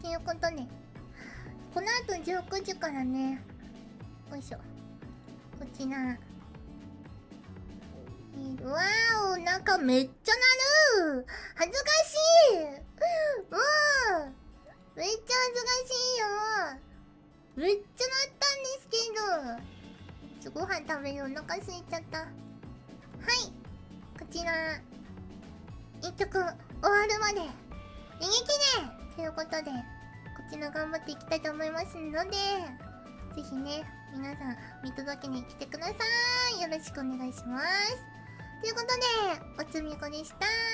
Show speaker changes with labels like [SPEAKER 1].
[SPEAKER 1] ということで、この後19時からね、よいしょ、こちら、わーお、なんかめっちゃなる。恥ずかしい。もうめっちゃ恥ずかしいよ。めっちゃなったんですけど、ご飯食べる、お腹空いちゃった。はい、こちら一曲終わるまで逃げ切れということで、こちら頑張っていきたいと思いますので、ぜひね、皆さん見届けに来てください。よろしくお願いします。ということで、おつみこでした。